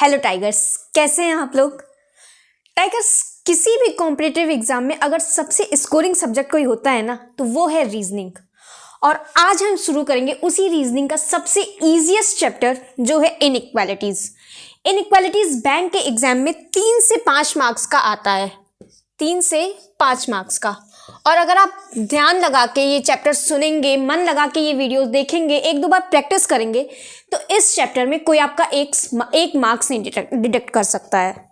Hello tigers, कैसे हैं आप लोग। टाइगर्स, किसी भी कॉम्पिटिटिव एग्जाम में अगर सबसे स्कोरिंग सब्जेक्ट कोई होता है ना तो वो है रीजनिंग। और आज हम शुरू करेंगे उसी रीजनिंग का सबसे इजीएस्ट चैप्टर जो है इनइक्वालिटीज। इनइक्वालिटीज बैंक के एग्जाम में 3 से 5 मार्क्स का आता है, 3 से 5 मार्क्स का। और अगर आप ध्यान लगा के ये चैप्टर सुनेंगे, मन लगा के ये वीडियोस देखेंगे, एक दो बार प्रैक्टिस करेंगे तो इस चैप्टर में कोई आपका एक मार्क्स नहीं डिडक्ट कर सकता है।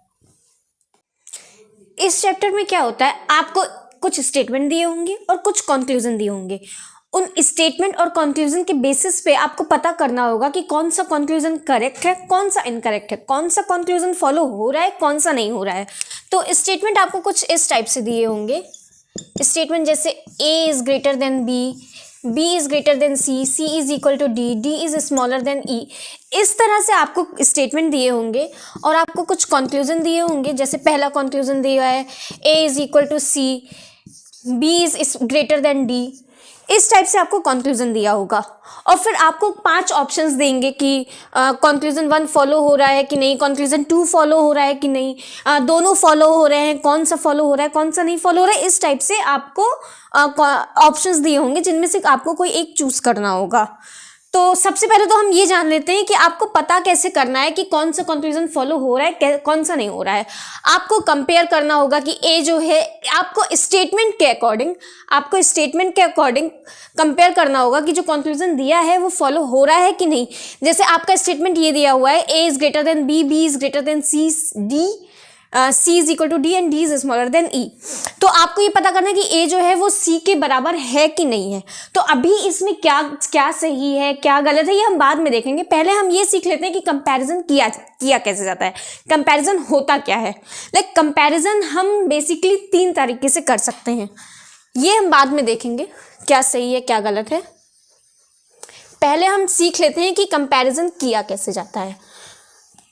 इस चैप्टर में क्या होता है, आपको कुछ स्टेटमेंट दिए होंगे और कुछ कंक्लूजन दिए होंगे। उन स्टेटमेंट और कंक्लूजन के बेसिस पे आपको पता करना होगा कि कौन सा कंक्लूजन करेक्ट है, कौन सा इनकरेक्ट है, कौन सा कंक्लूजन फॉलो हो रहा है, कौन सा नहीं हो रहा है। तो स्टेटमेंट आपको कुछ इस टाइप से दिए होंगे। स्टेटमेंट जैसे A is greater than B, B is greater than C, C is equal to D, D is smaller than E। इस तरह से आपको स्टेटमेंट दिए होंगे और आपको कुछ कंक्लूजन दिए होंगे। जैसे पहला कंक्लूजन दिया है A is equal to C, B is greater than D। इस टाइप से आपको कंक्लूजन दिया होगा और फिर आपको 5 ऑप्शंस देंगे कि कंक्लूजन 1 फॉलो हो रहा है कि नहीं, कंक्लूजन 2 फॉलो हो रहा है कि नहीं, दोनों फॉलो हो रहे हैं, कौन सा फॉलो हो रहा है, कौन सा नहीं फॉलो हो रहा है। इस टाइप से आपको ऑप्शंस दिए होंगे जिनमें से आपको कोई एक चूज करना होगा। तो सबसे पहले तो हम ये जान लेते हैं कि आपको पता कैसे करना है कि कौन सा कंक्लूजन फॉलो हो रहा है, कौन सा नहीं हो रहा है। आपको कंपेयर करना होगा कि ए जो है, आपको स्टेटमेंट के अकॉर्डिंग कंपेयर करना होगा कि जो कंक्लूजन दिया है वो फॉलो हो रहा है कि नहीं। जैसे आपका स्टेटमेंट ये दिया हुआ है A is greater than B, B is greater than C, D C is equal to D and D is smaller than E। तो आपको ये पता करना है कि A जो है वो C के बराबर है कि नहीं है। तो अभी इसमें क्या सही है, क्या गलत है, ये हम बाद में देखेंगे। पहले हम ये सीख लेते हैं कि कंपैरिजन किया कैसे जाता है, कंपैरिजन होता क्या है। कंपैरिजन हम बेसिकली 3 तरीके से कर सकते हैं, ये हम बाद में देखेंगे क्या सही है क्या गलत है। पहले हम सीख लेते हैं कि कंपैरिजन किया कैसे जाता है।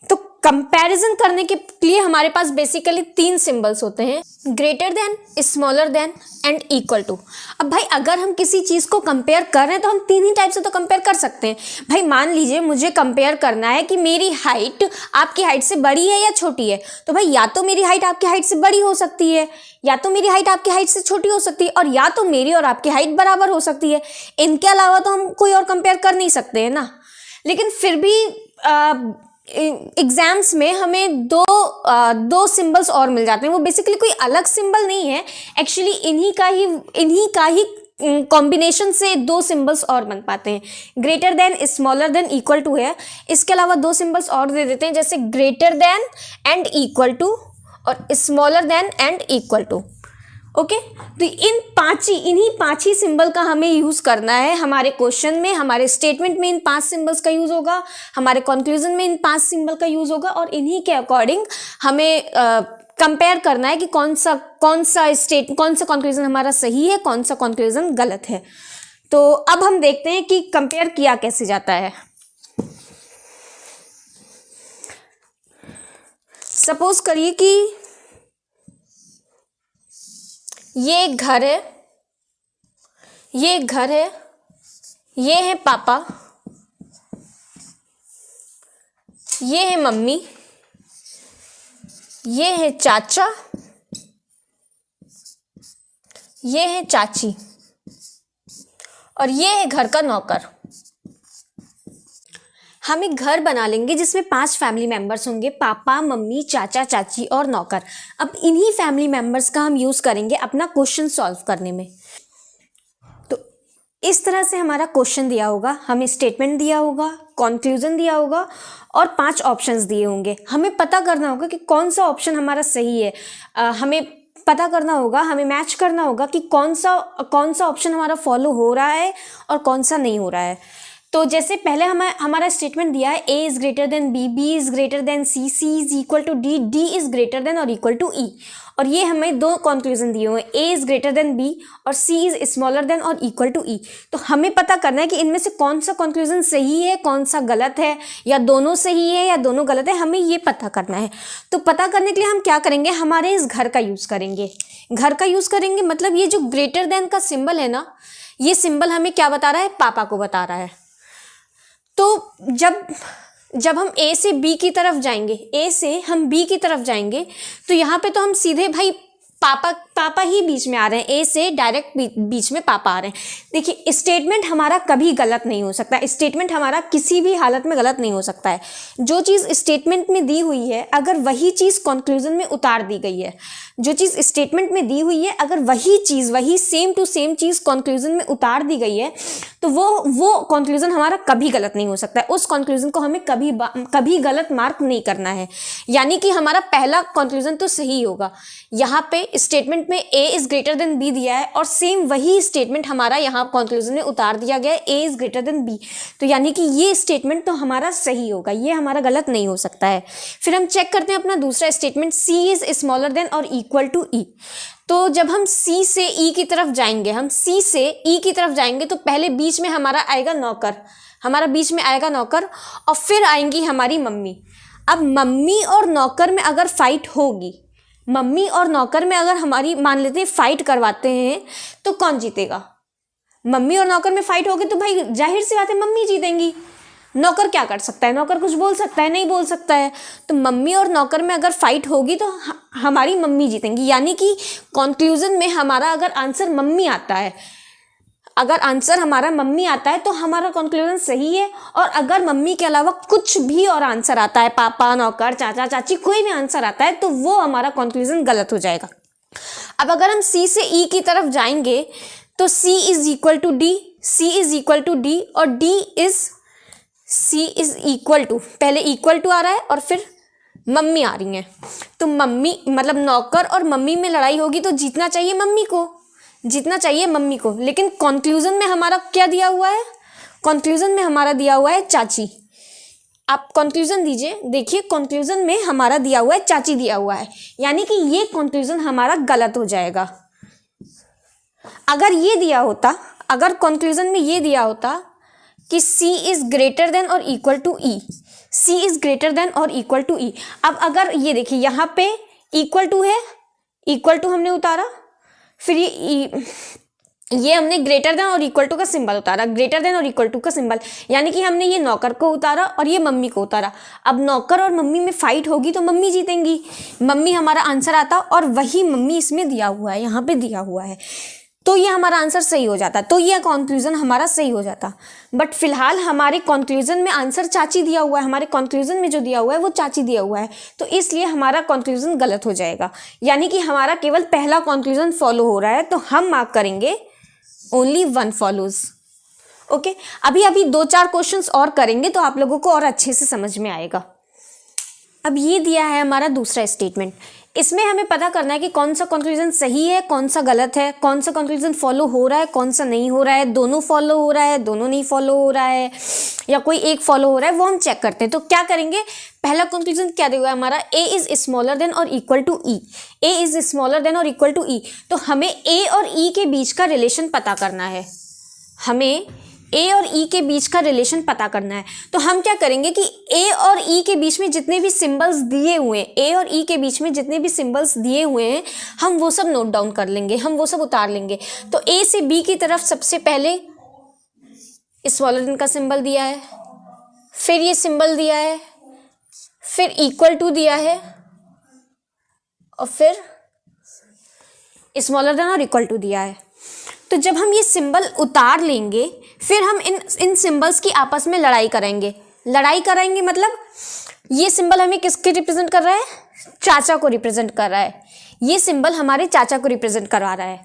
तो कंपैरिजन करने के लिए हमारे पास बेसिकली 3 सिंबल्स होते हैं, greater than, smaller than and equal to. अब भाई अगर हम किसी चीज़ को कंपेयर कर रहे हैं तो हम 3 ही टाइप से तो कंपेयर कर सकते हैं। भाई मान लीजिए मुझे कंपेयर करना है कि मेरी हाइट आपकी हाइट से बड़ी है या छोटी है, तो भाई या तो मेरी हाइट आपकी हाइट से बड़ी हो सकती है, या तो मेरी हाइट आपकी हाइट से छोटी हो सकती है, और या तो मेरी और आपकी हाइट बराबर हो सकती है। इनके अलावा तो हम कोई और कंपेयर कर नहीं सकते हैं ना। लेकिन फिर भी एग्जाम्स में हमें दो सिंबल्स और मिल जाते हैं। वो बेसिकली कोई अलग सिंबल नहीं है, एक्चुअली इन्हीं का ही कॉम्बिनेशन से 2 सिंबल्स और बन पाते हैं। Greater than, smaller than, equal to है। इसके अलावा 2 सिंबल्स और दे देते हैं, जैसे greater than and equal to और smaller than and equal to. Okay, तो इन्हीं 5 ही सिंबल का हमें यूज करना है हमारे क्वेश्चन में। हमारे स्टेटमेंट में इन 5 सिंबल्स का यूज होगा, हमारे कंक्लूजन में इन 5 सिंबल का यूज होगा, और इन्हीं के अकॉर्डिंग हमें कंपेयर करना है कि कौन सा कंक्लूजन हमारा सही है, कौन सा कंक्लूजन गलत है। तो अब हम देखते हैं कि कंपेयर किया कैसे जाता है। सपोज करिए कि ये एक घर है, ये एक घर है, ये है पापा, ये है मम्मी, ये है चाचा, ये है चाची, और ये है घर का नौकर। हम एक घर बना लेंगे जिसमें 5 फैमिली मेंबर्स होंगे, पापा, मम्मी, चाचा, चाची और नौकर। अब इन्हीं फैमिली मेंबर्स का हम यूज करेंगे अपना क्वेश्चन सॉल्व करने में। तो इस तरह से हमारा क्वेश्चन दिया होगा, हमें स्टेटमेंट दिया होगा, कंक्लूजन दिया होगा और 5 ऑप्शंस दिए होंगे। हमें पता करना होगा कि कौन सा ऑप्शन हमारा सही है। हमें पता करना होगा, हमें मैच करना होगा कि कौन सा ऑप्शन हमारा फॉलो हो रहा है और कौन सा नहीं हो रहा है। तो जैसे पहले हमारा स्टेटमेंट दिया है A is greater than B, B is greater than C, C is equal to D, D is greater than और इक्वल टू E। और ये हमें 2 कंक्लूजन दिए हुए हैं, A is greater than B और C इज स्मॉलर देन और equal to E। तो हमें पता करना है कि इनमें से कौन सा कंक्लूजन सही है, कौन सा गलत है, या दोनों सही है या दोनों गलत है, हमें ये पता करना है। तो पता करने के लिए हम क्या करेंगे, हमारे इस घर का यूज करेंगे। घर का यूज करेंगे मतलब ये जो ग्रेटर देन का सिंबल है ना, ये सिंबल हमें क्या बता रहा है, पापा को बता रहा है। तो जब जब हम ए से बी की तरफ जाएंगे, ए से हम बी की तरफ जाएंगे, तो यहाँ पे तो हम सीधे भाई पापा ही बीच में आ रहे हैं, ए से डायरेक्ट बीच में पापा आ रहे हैं। देखिए स्टेटमेंट हमारा कभी गलत नहीं हो सकता, स्टेटमेंट हमारा किसी भी हालत में गलत नहीं हो सकता है। जो चीज़ स्टेटमेंट में दी हुई है अगर वही चीज़ कंक्लूजन में उतार दी गई है, जो चीज़ स्टेटमेंट में दी हुई है अगर वही चीज़, वही सेम टू सेम चीज़ कंक्लूजन में उतार दी गई है, तो वो कंक्लूजन हमारा कभी गलत नहीं हो सकता है। उस कंक्लूजन को हमें कभी गलत मार्क नहीं करना है। यानी कि हमारा पहला कंक्लूजन तो सही होगा। यहाँ पे स्टेटमेंट में ए इज ग्रेटर देन बी दिया है और सेम वही स्टेटमेंट हमारा यहाँ कंक्लूजन में उतार दिया गया है, A is greater than B. तो यानी कि ये स्टेटमेंट तो हमारा सही होगा, ये हमारा गलत नहीं हो सकता है। फिर हम चेक करते हैं अपना दूसरा statement, C is smaller than और इक्वल टू ई। तो जब हम सी से ई की तरफ जाएंगे, हम सी से ई की तरफ जाएंगे तो पहले बीच में हमारा आएगा नौकर, हमारा बीच में आएगा नौकर और फिर आएंगी हमारी मम्मी। अब मम्मी और नौकर में अगर फाइट होगी, मम्मी और नौकर में अगर हमारी मान लेते हैं फाइट करवाते हैं, तो कौन जीतेगा? मम्मी और नौकर में फाइट होगी तो भाई जाहिर सी बात है मम्मी जीतेंगी। नौकर क्या कर सकता है? नौकर कुछ बोल सकता है? नहीं बोल सकता है। तो मम्मी और नौकर में अगर फाइट होगी तो हमारी मम्मी जीतेंगी। यानी कि कंक्लूजन में हमारा अगर आंसर मम्मी आता है, अगर आंसर हमारा मम्मी आता है तो हमारा कंक्लूजन सही है। और अगर मम्मी के अलावा कुछ भी और आंसर आता है, पापा, नौकर, चाचा, चाची, कोई भी आंसर आता है, तो वो हमारा कंक्लूजन गलत हो जाएगा। अब अगर हम सी से ई की तरफ जाएंगे तो C is equal to D, C is equal to D और D is C is equal to, पहले इक्वल टू आ रहा है और फिर मम्मी आ रही है। तो मम्मी मतलब नौकर और मम्मी में लड़ाई होगी तो जीतना चाहिए मम्मी को, जीतना चाहिए मम्मी को। लेकिन कंक्लूजन में हमारा क्या दिया हुआ है? कंक्लूजन में हमारा दिया हुआ है चाची। आप कंक्लूजन दीजिए, देखिए कंक्लूजन में हमारा दिया हुआ है चाची दिया हुआ है। यानी कि ये कंक्लूजन हमारा गलत हो जाएगा। अगर ये दिया होता, अगर कंक्लूजन में ये दिया होता कि C इज ग्रेटर देन और equal to E, C is greater than और इक्वल टू E। अब अगर ये देखिए यहाँ पे इक्वल टू है, इक्वल टू हमने उतारा, फिर ये हमने ग्रेटर देन और इक्वल टू का सिंबल उतारा, ग्रेटर देन और इक्वल टू का सिंबल। यानी कि हमने ये नौकर को उतारा और ये मम्मी को उतारा। अब नौकर और मम्मी में फाइट होगी तो मम्मी जीतेंगी। मम्मी हमारा आंसर आता और वही मम्मी इसमें दिया हुआ है, यहाँ पे दिया हुआ है, तो ये हमारा आंसर सही हो जाता, तो ये कंक्लूजन हमारा सही हो जाता। बट फिलहाल हमारे कंक्लूजन में आंसर चाची दिया हुआ है, हमारे कंक्लूजन में जो दिया हुआ है वो चाची दिया हुआ है, तो इसलिए हमारा कंक्लूजन गलत हो जाएगा। यानी कि हमारा केवल पहला कंक्लूजन फॉलो हो रहा है, तो हम मार्क करेंगे ओनली वन फॉलोज। ओके, अभी 2-4 क्वेश्चंस और करेंगे तो आप लोगों को और अच्छे से समझ में आएगा। अब ये दिया है हमारा दूसरा स्टेटमेंट, इसमें हमें पता करना है कि कौन सा कंक्लूजन सही है, कौन सा गलत है, कौन सा कंक्लूजन फॉलो हो रहा है, कौन सा नहीं हो रहा है, दोनों फॉलो हो रहा है, दोनों नहीं फॉलो हो रहा है, या कोई एक फॉलो हो रहा है, वो हम चेक करते हैं। तो क्या करेंगे, पहला कंक्लूजन क्या दिया हुआ है हमारा, ए इज स्मॉलर देन और equal to E, A is smaller than और इक्वल टू ई। तो हमें ए और ई के बीच का रिलेशन पता करना है, हमें ए और ई के बीच का रिलेशन पता करना है। तो हम क्या करेंगे कि ए और ई के बीच में जितने भी सिंबल्स दिए हुए हैं, ए और ई के बीच में जितने भी सिंबल्स दिए हुए हैं, हम वो सब नोट डाउन कर लेंगे, हम वो सब उतार लेंगे। तो ए से बी की तरफ सबसे पहले स्मॉलर देन का सिंबल दिया है, फिर ये सिंबल दिया है, फिर इक्वल टू दिया है और फिर स्मॉलर देन और इक्वल टू दिया है। तो जब हम ये सिंबल उतार लेंगे फिर हम इन सिंबल्स की आपस में लड़ाई करेंगे। लड़ाई कराएंगे मतलब ये सिंबल हमें किसके रिप्रेजेंट कर रहा है, चाचा को रिप्रेजेंट कर रहा है। ये सिंबल हमारे चाचा को रिप्रेजेंट करवा रहा है,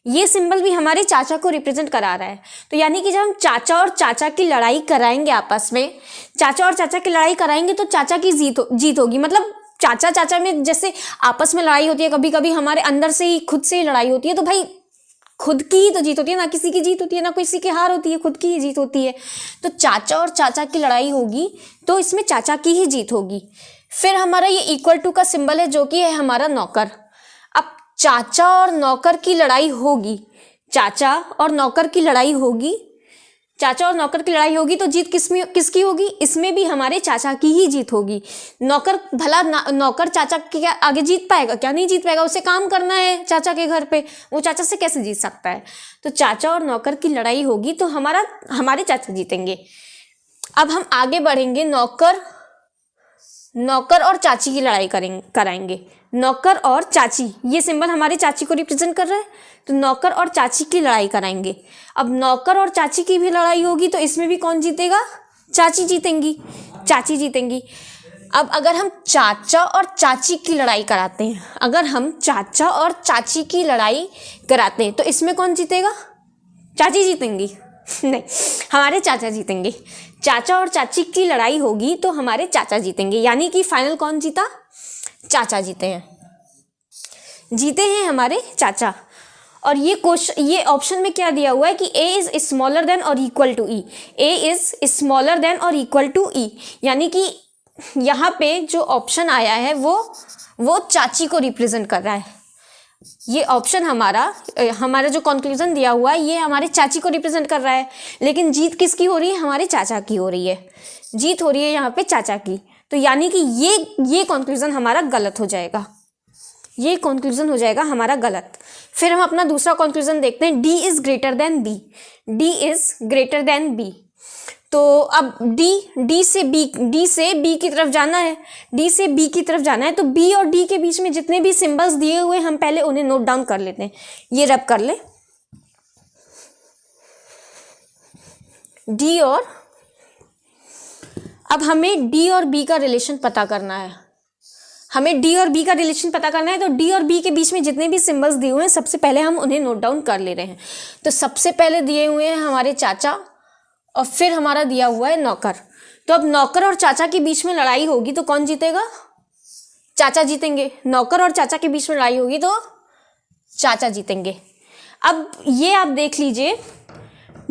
ये सिंबल भी हमारे चाचा को रिप्रेजेंट करा रहा है। तो यानी कि जब हम चाचा और चाचा की लड़ाई कराएंगे आपस में, चाचा और चाचा की लड़ाई कराएंगे तो चाचा की जीत होगी। मतलब चाचा चाचा में जैसे आपस में लड़ाई होती है, कभी कभी हमारे अंदर से ही खुद से ही लड़ाई होती है, तो भाई खुद की ही तो जीत होती है, ना किसी की जीत होती है, ना किसी की हार होती है, खुद की ही जीत होती है। तो चाचा और चाचा की लड़ाई होगी तो इसमें चाचा की ही जीत होगी। फिर हमारा ये इक्वल टू का सिंबल है जो कि है हमारा नौकर। अब चाचा और नौकर की लड़ाई होगी, चाचा और नौकर की लड़ाई होगी, चाचा और नौकर की लड़ाई होगी तो जीत किसकी होगी, इसमें भी हमारे चाचा की ही जीत होगी। नौकर भला नौकर चाचा के आगे जीत पाएगा क्या? नहीं जीत पाएगा, उसे काम करना है चाचा के घर पे, वो चाचा से कैसे जीत सकता है। तो चाचा और नौकर की लड़ाई होगी तो हमारे चाचा जीतेंगे। अब हम आगे बढ़ेंगे, नौकर नौकर और चाची की लड़ाई कराएंगे। नौकर और चाची, ये सिंबल हमारे चाची को रिप्रेजेंट कर रहा है, तो नौकर और चाची की लड़ाई कराएंगे। अब नौकर और चाची की भी लड़ाई होगी तो इसमें भी कौन जीतेगा? चाची जीतेंगी, चाची जीतेंगी। अब अगर हम चाचा और चाची की लड़ाई कराते हैं, अगर हम चाचा और चाची की लड़ाई कराते हैं तो इसमें कौन जीतेगा? चाची जीतेंगी? नहीं, हमारे चाचा जीतेंगे। चाचा और चाची की लड़ाई होगी तो हमारे चाचा जीतेंगे, यानी कि फाइनल कौन जीता? चाचा जीते हैं, जीते हैं हमारे चाचा। और ये ऑप्शन में क्या दिया हुआ है कि ए इज स्मॉलर देन और equal to E, A is smaller than और इक्वल टू ई, यानी कि यहाँ पे जो ऑप्शन आया है वो चाची को रिप्रेजेंट कर रहा है। ये ऑप्शन हमारा जो कंक्लूजन दिया हुआ है ये हमारे चाची को रिप्रेजेंट कर रहा है, लेकिन जीत किसकी हो रही है? हमारे चाचा की हो रही है, जीत हो रही है यहाँ पे चाचा की। तो यानी कि ये कंक्लूजन हमारा गलत हो जाएगा, ये कंक्लूजन हो जाएगा हमारा गलत। फिर हम अपना दूसरा कंक्लूजन देखते हैं, D is greater than B, D is greater than B. तो अब डी से बी की तरफ जाना है, डी से बी की तरफ जाना है, तो बी और डी के बीच में जितने भी सिंबल्स दिए हुए हम पहले उन्हें नोट डाउन कर लेते हैं। ये रब कर ले, डी और, अब हमें डी और बी का रिलेशन पता करना है, हमें डी और बी का रिलेशन पता करना है। तो डी और बी के बीच में जितने भी सिंबल्स दिए हुए हैं सबसे पहले हम उन्हें नोट डाउन कर ले रहे हैं। तो सबसे पहले दिए हुए हैं हमारे चाचा और फिर हमारा दिया हुआ है नौकर। तो अब नौकर और चाचा के बीच में लड़ाई होगी तो कौन जीतेगा? चाचा जीतेंगे। नौकर और चाचा के बीच में लड़ाई होगी तो चाचा जीतेंगे। अब ये आप देख लीजिए,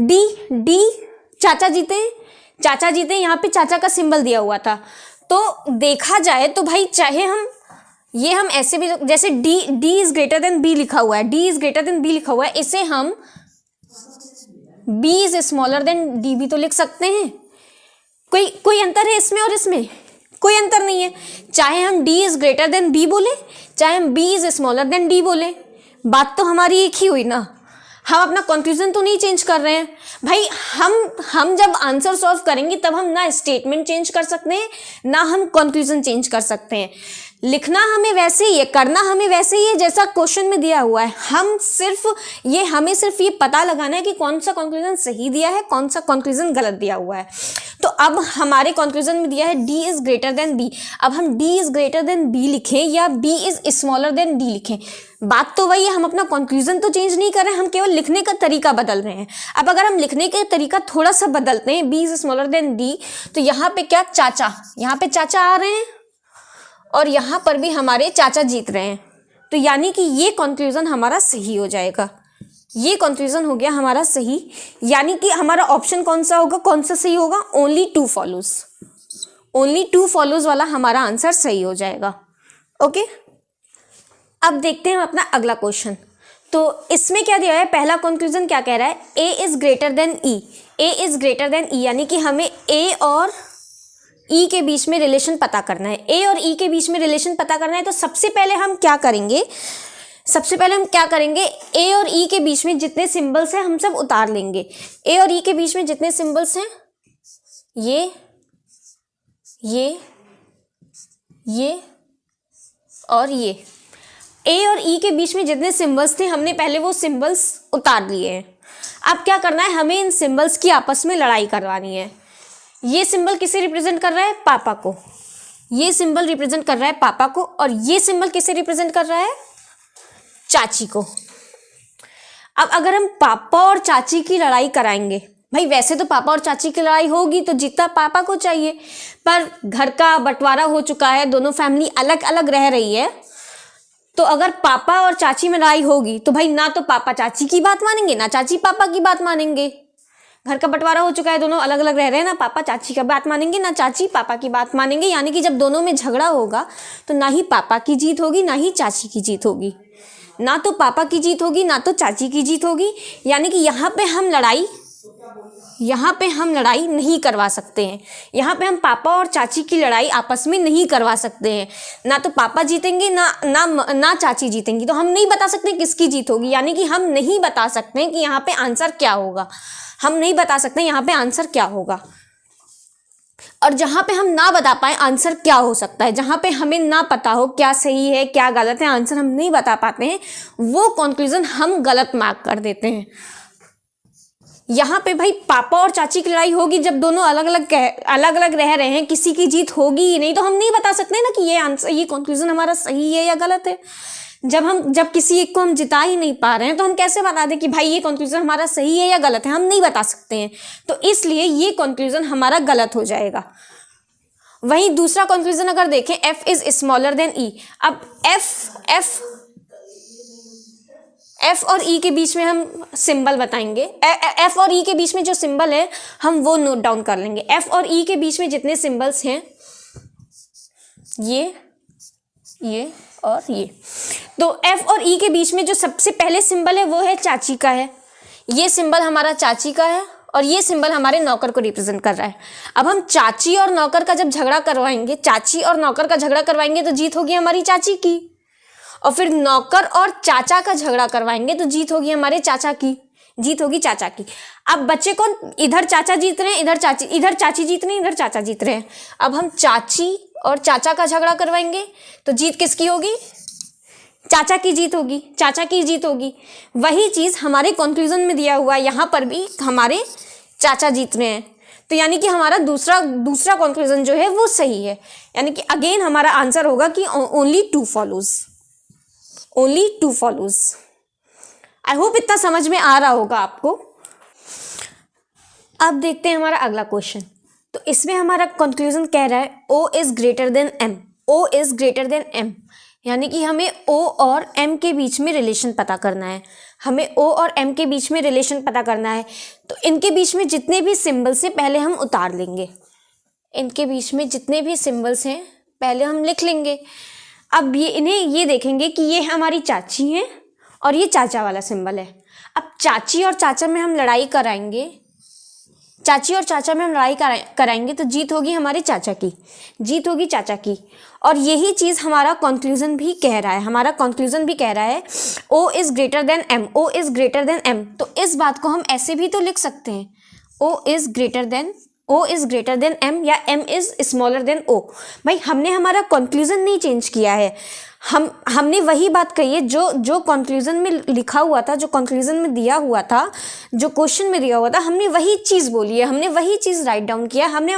डी चाचा जीते, यहाँ पे चाचा का सिंबल दिया हुआ था। तो देखा जाए तो भाई चाहे हम ऐसे भी, जैसे D is greater than B लिखा हुआ है, D is greater than B लिखा हुआ है, इसे हम b is smaller than D भी तो लिख सकते हैं। कोई अंतर है इसमें और इसमें? कोई अंतर नहीं है। चाहे हम d is greater than b बोले, चाहे हम b is smaller than d बोले, बात तो हमारी एक ही हुई ना। हम अपना कंक्लूजन तो नहीं चेंज कर रहे हैं भाई। हम जब आंसर सॉल्व करेंगे तब हम ना स्टेटमेंट चेंज कर सकते हैं ना हम कंक्लूजन चेंज कर सकते हैं। लिखना हमें वैसे ही है, करना हमें वैसे ही है जैसा क्वेश्चन में दिया हुआ है। हमें सिर्फ ये पता लगाना है कि कौन सा कंक्लूजन सही दिया है, कौन सा कंक्लूजन गलत दिया हुआ है। तो अब हमारे कंक्लूजन में दिया है d is greater than b। अब हम d is greater than b लिखें या b is smaller than d लिखें, बात तो वही है। हम अपना कंक्लूजन तो चेंज नहीं कर रहे हैं, हम केवल लिखने का तरीका बदल रहे हैं। अब अगर हम लिखने का तरीका थोड़ा सा बदलते हैं, b is smaller than d, तो यहाँ पे क्या यहाँ पे चाचा आ रहे हैं और यहाँ पर भी हमारे चाचा जीत रहे हैं। तो यानी कि ये कंक्लूजन हमारा सही हो जाएगा, ये कंक्लूजन हो गया हमारा सही। यानी कि हमारा ऑप्शन कौन सा होगा, कौन सा सही होगा? ओनली टू फॉलोज वाला हमारा आंसर सही हो जाएगा। ओके, अब देखते हैं अपना अगला क्वेश्चन। तो इसमें क्या दिया है? पहला कंक्लूजन क्या कह रहा है? A is greater than E, A is greater than E, यानी कि हमें ए और ई के बीच में रिलेशन पता करना है। ए और ई के बीच में रिलेशन पता करना है तो सबसे पहले हम क्या करेंगे, ए और ई के बीच में जितने सिंबल्स हैं हम सब उतार लेंगे। ए और ई के बीच में जितने सिंबल्स हैं, ये और ये, ए और ई के बीच में जितने सिंबल्स थे हमने पहले वो सिंबल्स उतार लिए हैं। अब क्या करना है? हमें इन सिंबल्स की आपस में लड़ाई करवानी है। ये सिंबल किसे रिप्रेजेंट कर रहा है? पापा को। ये सिंबल रिप्रेजेंट कर रहा है पापा को और ये सिंबल किसे रिप्रेजेंट कर रहा है? चाची को। अब अगर हम पापा और चाची की लड़ाई कराएंगे, भाई वैसे तो पापा और चाची की लड़ाई होगी तो जीतना पापा को चाहिए, पर घर का बंटवारा हो चुका है, दोनों फैमिली अलग अलग रह रही है। तो अगर पापा और चाची में लड़ाई होगी तो भाई ना तो पापा चाची की बात मानेंगे ना चाची पापा की बात मानेंगे। घर का बंटवारा हो चुका है, दोनों अलग अलग रह रहे हैं, ना पापा चाची की बात मानेंगे ना चाची पापा की बात मानेंगे। यानी कि जब दोनों में झगड़ा होगा तो ना ही पापा की जीत होगी ना ही चाची की जीत होगी, ना तो पापा की जीत होगी ना तो चाची की जीत होगी। यानी कि यहाँ पे हम लड़ाई नहीं करवा सकते हैं। यहाँ पे हम पापा और चाची की लड़ाई आपस में नहीं करवा सकते हैं। ना तो पापा जीतेंगे ना चाची जीतेंगी, तो हम नहीं बता सकते किसकी जीत होगी। यानी कि हम नहीं बता सकते कि यहाँ पे आंसर क्या होगा, हम नहीं बता सकते यहाँ पे आंसर क्या होगा। और जहां पे हम ना बता पाए आंसर क्या हो सकता है, जहां पे हमें ना पता हो क्या सही है क्या गलत है, आंसर हम नहीं बता पाते हैं, वो कंक्लूजन हम गलत मार्क कर देते हैं। यहाँ पे भाई पापा और चाची की लड़ाई होगी जब दोनों अलग अलग रह रहे हैं, किसी की जीत होगी ही नहीं, तो हम नहीं बता सकते ना कि ये आंसर, ये कंक्लूजन हमारा सही है या गलत है। जब किसी एक को हम जिता ही नहीं पा रहे हैं तो हम कैसे बता दें कि भाई ये कंक्लूजन हमारा सही है या गलत है, हम नहीं बता सकते हैं। तो इसलिए ये कंक्लूजन हमारा गलत हो जाएगा। वहीं दूसरा कंक्लूजन अगर देखें, f is smaller than e। अब f और e के बीच में हम सिंबल बताएंगे, f और e के बीच में जो सिंबल है हम वो नोट डाउन कर लेंगे। f और e के बीच में जितने सिंबल्स हैं, ये और ये, तो f और e के बीच में जो सबसे पहले सिंबल है वो है चाची का है। ये सिंबल हमारा चाची का है और ये सिंबल हमारे नौकर को रिप्रेजेंट कर रहा है। अब हम चाची और नौकर का जब झगड़ा करवाएंगे, चाची और नौकर का झगड़ा करवाएंगे तो जीत होगी हमारी चाची की, और फिर नौकर और चाचा का झगड़ा करवाएंगे तो जीत होगी हमारे चाचा की, जीत होगी चाचा की। अब बच्चे कौन, इधर चाचा जीत रहे हैं, इधर चाची जीत रहे हैं, इधर चाचा जीत रहे हैं। अब हम चाची और चाचा का झगड़ा करवाएंगे तो जीत किसकी होगी, चाचा की जीत होगी, चाचा की जीत होगी। वही चीज हमारे कंक्लूजन में दिया हुआ है, यहाँ पर भी हमारे चाचा जीत रहे हैं, तो यानी कि हमारा दूसरा कंक्लूजन जो है वो सही है। यानी कि अगेन हमारा आंसर होगा कि only two follows. I hope इतना समझ में आ रहा होगा आपको। अब देखते हैं हमारा अगला क्वेश्चन। तो इसमें हमारा कंक्लूजन कह रहा है O is greater then M, O is greater then M, यानी कि हमें O और M के बीच में रिलेशन पता करना है। हमें O और M के बीच में रिलेशन पता करना है, तो इनके बीच में जितने भी सिंबल्स हैं पहले हम उतार लेंगे। इनके बीच में जितने भी सिंबल्स हैं पहले हम लिख लेंगे। अब ये देखेंगे कि ये हमारी चाची हैं और ये चाचा वाला सिंबल है। अब चाची और चाचा में हम लड़ाई कराएंगे, चाची और चाचा में हम लड़ाई कराएंगे तो जीत होगी हमारे चाचा की, जीत होगी चाचा की। और यही चीज़ हमारा कंक्लूजन भी कह रहा है, हमारा कंक्लूजन भी कह रहा है O is greater than M, O is greater than M। तो इस बात को हम ऐसे भी तो लिख सकते हैं, O is greater than M या M is smaller than O। भाई हमने हमारा कंक्लूजन नहीं चेंज किया है, हमने वही बात कही है जो कंक्लूजन में लिखा हुआ था, जो कंक्लूजन में दिया हुआ था, जो क्वेश्चन में दिया हुआ था, हमने वही चीज़ बोली है, हमने वही चीज़ राइट डाउन किया है। हमने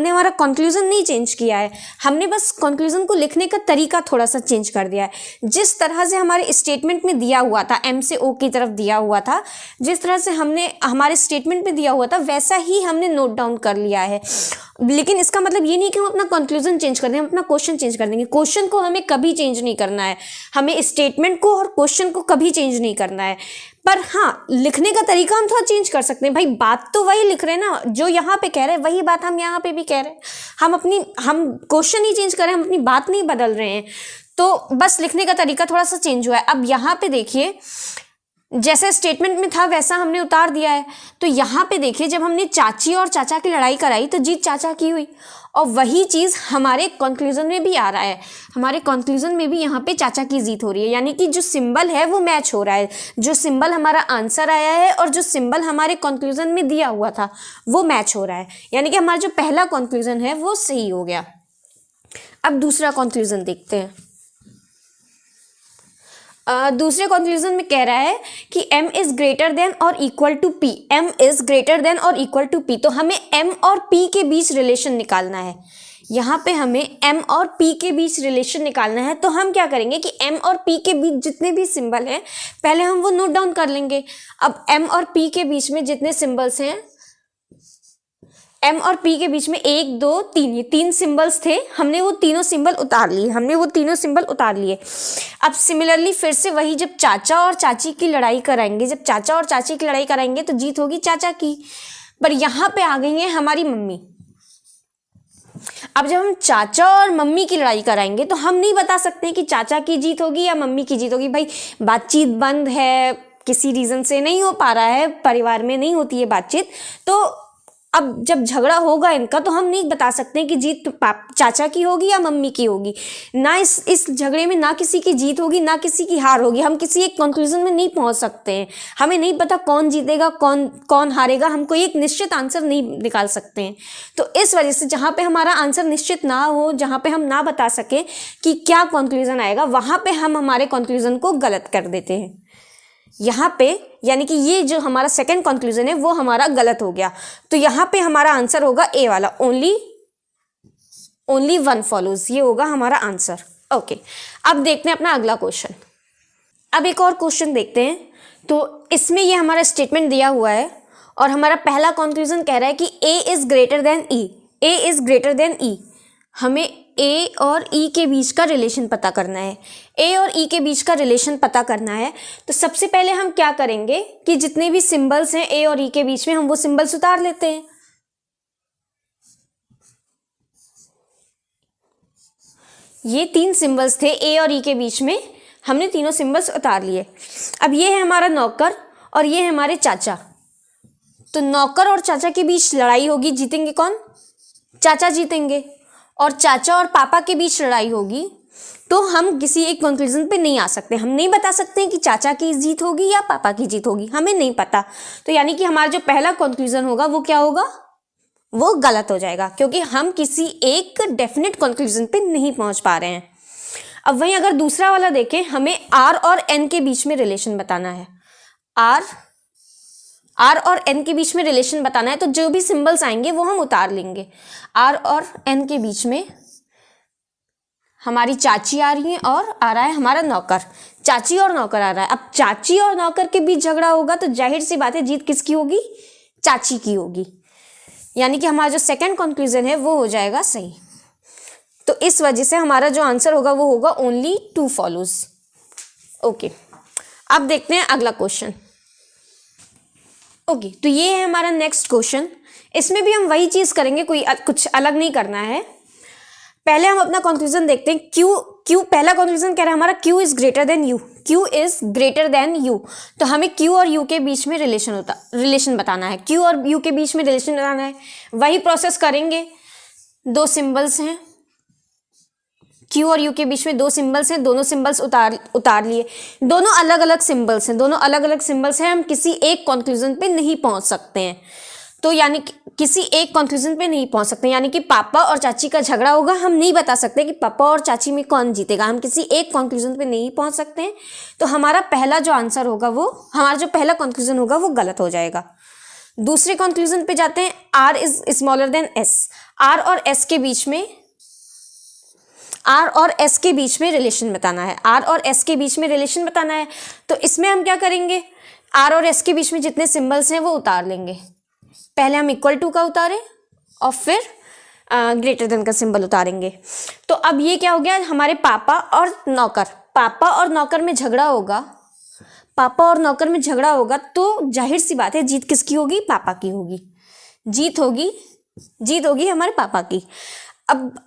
हमारा कंक्लूजन नहीं चेंज किया है, हमने बस कंक्लूजन को लिखने का तरीका थोड़ा सा चेंज कर दिया है। जिस तरह से हमारे स्टेटमेंट में दिया हुआ था, M से O की तरफ दिया हुआ था, जिस तरह से हमने हमारे स्टेटमेंट में दिया हुआ था वैसा ही हमने नोट डाउन कर लिया है। लेकिन इसका मतलब ये नहीं कि हम अपना कंक्लूजन चेंज कर दें, हम अपना क्वेश्चन चेंज कर देंगे। क्वेश्चन को हमें कभी चेंज नहीं करना है, हमें स्टेटमेंट को और क्वेश्चन को कभी चेंज नहीं करना है। पर हाँ, लिखने का तरीका हम थोड़ा चेंज कर सकते हैं। भाई बात तो वही लिख रहे हैं ना, जो यहाँ पे कह रहे हैं वही बात हम यहाँ पे भी कह रहे हैं। हम क्वेश्चन ही चेंज कर रहे हैं, हम अपनी बात नहीं बदल रहे हैं, तो बस लिखने का तरीका थोड़ा सा चेंज हुआ है। अब यहाँ पे देखिए, जैसे स्टेटमेंट में था वैसा हमने उतार दिया है। तो यहाँ पे देखिए, जब हमने चाची और चाचा की लड़ाई कराई तो जीत चाचा की हुई, और वही चीज़ हमारे कंक्लूजन में भी आ रहा है। हमारे कंक्लूजन में भी यहाँ पे चाचा की जीत हो रही है, यानी कि जो सिंबल है वो मैच हो रहा है। जो सिंबल हमारा आंसर आया है और जो सिंबल हमारे कंक्लूजन में दिया हुआ था वो मैच हो रहा है, यानी कि हमारा जो पहला कंक्लूजन है वो सही हो गया। अब दूसरा कंक्लूजन देखते हैं। दूसरे कंक्लूजन में कह रहा है कि M इज ग्रेटर देन और equal to P, M is greater than और इक्वल टू P। तो हमें M और P के बीच रिलेशन निकालना है। यहाँ पे हमें M और P के बीच रिलेशन निकालना है, तो हम क्या करेंगे कि M और P के बीच जितने भी सिंबल हैं पहले हम वो नोट डाउन कर लेंगे। अब M और P के बीच में जितने सिंबल्स हैं, M और P के बीच में 1 2 3, ये 3 सिंबल्स थे, हमने वो तीनों सिंबल उतार लिए। अब सिमिलरली फिर से वही, जब चाचा और चाची की लड़ाई कराएंगे तो जीत होगी चाचा की। पर यहाँ पे आ गई है हमारी मम्मी। अब जब हम चाचा और मम्मी की लड़ाई कराएंगे तो हम नहीं बता सकते कि चाचा की जीत होगी या मम्मी की जीत होगी। भाई बातचीत बंद है, किसी रीज़न से नहीं हो पा रहा है, परिवार में नहीं होती है बातचीत, तो अब जब झगड़ा होगा इनका तो हम नहीं बता सकते कि जीत चाचा की होगी या मम्मी की होगी। ना इस झगड़े में ना किसी की जीत होगी ना किसी की हार होगी। हम किसी एक कंक्लूजन में नहीं पहुंच सकते हैं। हमें नहीं पता कौन जीतेगा कौन हारेगा। हम कोई एक निश्चित आंसर नहीं निकाल सकते हैं। तो इस वजह से जहाँ पे हमारा आंसर निश्चित ना हो, जहाँ पे हम ना बता सकें कि क्या कंक्लूजन आएगा, वहाँ पे हम हमारे कंक्लूजन को गलत कर देते हैं। यहाँ पे यानी कि ये जो हमारा सेकंड कंक्लूजन है वो हमारा गलत हो गया। तो यहाँ पे हमारा आंसर होगा ए वाला, ओनली वन फॉलोज। ये होगा हमारा आंसर। ओके, अब देखते हैं अपना अगला क्वेश्चन। अब एक और क्वेश्चन देखते हैं। तो इसमें ये हमारा स्टेटमेंट दिया हुआ है और हमारा पहला कंक्लूजन कह रहा है कि A is greater than E. A is greater than E. हमें ए और ई के बीच का रिलेशन पता करना है। ए और ई के बीच का रिलेशन पता करना है तो सबसे पहले हम क्या करेंगे कि जितने भी सिंबल्स हैं ए और ई के बीच में, हम वो सिंबल्स उतार लेते हैं। ये 3 सिंबल्स थे ए और ई के बीच में, हमने तीनों सिंबल्स उतार लिए। अब ये है हमारा नौकर और ये है हमारे चाचा। तो नौकर और चाचा के बीच लड़ाई होगी, जीतेंगे कौन? चाचा जीतेंगे। और चाचा और पापा के बीच लड़ाई होगी तो हम किसी एक कंक्लूजन पे नहीं आ सकते। हम नहीं बता सकते कि चाचा की जीत होगी या पापा की जीत होगी, हमें नहीं पता। तो यानी कि हमारा जो पहला कंक्लूजन होगा वो क्या होगा? वो गलत हो जाएगा, क्योंकि हम किसी एक डेफिनेट कंक्लूजन पे नहीं पहुंच पा रहे हैं। अब वहीं अगर दूसरा वाला देखें, हमें आर और एन के बीच में रिलेशन बताना है। आर और एन के बीच में रिलेशन बताना है तो जो भी सिंबल्स आएंगे वो हम उतार लेंगे। आर और एन के बीच में हमारी चाची आ रही है और आ रहा है हमारा नौकर। चाची और नौकर आ रहा है। अब चाची और नौकर के बीच झगड़ा होगा तो जाहिर सी बात है जीत किसकी होगी? चाची की होगी। यानी कि हमारा जो सेकंड कंक्लूजन है वो हो जाएगा सही। तो इस वजह से हमारा जो आंसर होगा वो होगा ओनली 2 फॉलोज। ओके, अब देखते हैं अगला क्वेश्चन। ओके, तो ये है हमारा नेक्स्ट क्वेश्चन। इसमें भी हम वही चीज करेंगे, कोई कुछ अलग नहीं करना है। पहले हम अपना कंक्लूजन देखते हैं। क्यू पहला कंक्लूजन कह रहा है हमारा Q is greater then you. Q is greater then you. तो हमें क्यू और यू के बीच में रिलेशन बताना है। क्यू और यू के बीच में रिलेशन बताना है, वही प्रोसेस करेंगे। 2 सिंबल्स हैं, क्यू और यू के बीच में 2 सिंबल्स हैं, दोनों सिंबल्स उतार लिए। दोनों अलग अलग सिंबल्स हैं, हम किसी एक कंक्लूजन पे नहीं पहुंच सकते हैं। तो यानी किसी एक कंक्लूजन पे नहीं पहुंच सकते, यानी कि पापा और चाची का झगड़ा होगा, हम नहीं बता सकते कि पापा और चाची में कौन जीतेगा। हम किसी एक कंक्लूजन पे नहीं पहुंच सकते हैं। तो हमारा पहला जो आंसर होगा वो, हमारा जो पहला कंक्लूजन होगा वो गलत हो जाएगा। दूसरे कंक्लूजन पे जाते हैं। R is smaller than S. R और एस के बीच में रिलेशन बताना है। तो इसमें हम क्या करेंगे? आर और एस के बीच में जितने सिंबल्स हैं वो उतार लेंगे। पहले हम इक्वल टू का उतारें और फिर ग्रेटर देन का सिंबल उतारेंगे। तो अब ये क्या हो गया? हमारे पापा और नौकर में झगड़ा होगा तो जाहिर सी बात है जीत किसकी होगी? पापा की होगी। जीत होगी हमारे पापा की। अब